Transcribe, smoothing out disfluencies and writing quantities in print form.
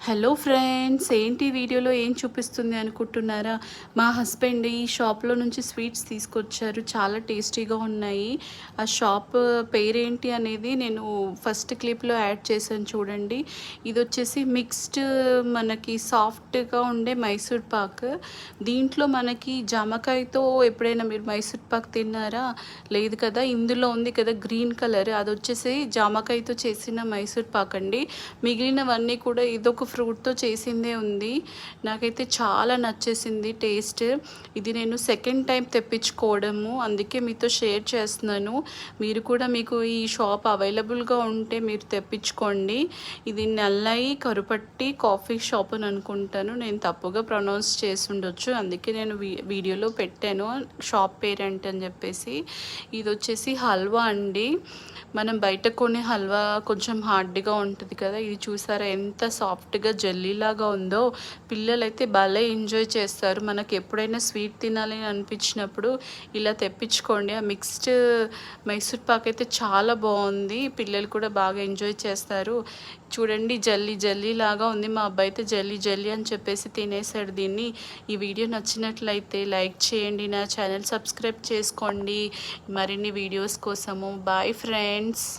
Hello friends, ఏంటి వీడియోలో ఏం చూపిస్తుంది అనుకుంటున్నారా? మా హస్బెండ్ ఈ షాప్లో నుంచి స్వీట్స్ తీసుకొచ్చారు. చాలా టేస్టీగా ఉన్నాయి. ఆ షాప్ పేరేంటి అనేది నేను ఫస్ట్ క్లిప్లో యాడ్ చేశాను చూడండి. ఇది వచ్చేసి మిక్స్డ్, మనకి సాఫ్ట్గా ఉండే మైసూర్ పాక్. దీంట్లో మనకి జామకాయతో ఎప్పుడైనా మీరు మైసూర్ పాక్ తిన్నారా? లేదు కదా. ఇందులో ఉంది కదా గ్రీన్ కలర్, అది వచ్చేసి జామకాయతో చేసిన మైసూర్ పాక్ అండి. మిగిలినవన్నీ కూడా ఇదొక ఫ్రూట్తో చేసిందే ఉంది. నాకైతే చాలా నచ్చేసింది టేస్ట్. ఇది నేను సెకండ్ టైం తెప్పించుకోవడము, అందుకే మీతో షేర్ చేస్తున్నాను. మీరు కూడా, మీకు ఈ షాప్ అవైలబుల్గా ఉంటే మీరు తెప్పించుకోండి. ఇది నల్లయి కరుపట్టి కాఫీ షాప్ అని అనుకుంటాను, నేను తప్పుగా ప్రొనౌన్స్ చేసి ఉండొచ్చు, అందుకే నేను వీడియోలో పెట్టాను షాప్ పేరెంట్ అని చెప్పేసి. ఇది వచ్చేసి హల్వా అండి. మనం బయట కొనే హల్వా కొంచెం హార్డ్గా ఉంటుంది కదా, ఇది చూసారా ఎంత సాఫ్ట్గా జెల్లీలాగా ఉందో. పిల్లలైతే భలే ఎంజాయ్ చేస్తారు. మనకు ఎప్పుడైనా స్వీట్ తినాలి అని అనిపించినప్పుడు ఇలా తెప్పించుకోండి. ఆ మిక్స్డ్ మైసూర్ పాక్ అయితే చాలా బాగుంది, పిల్లలు కూడా బాగా ఎంజాయ్ చేస్తారు. చూడండి, జల్లీ జల్లీ లాగా ఉంది. మా అబ్బాయి అయితే జల్లీ జల్లీ అని చెప్పేసి తినేసాడు దీన్ని. ఈ వీడియో నచ్చినట్లయితే లైక్ చేయండి, నా ఛానల్ సబ్స్క్రైబ్ చేసుకోండి మరిన్ని వీడియోస్ కోసము. Bye friends.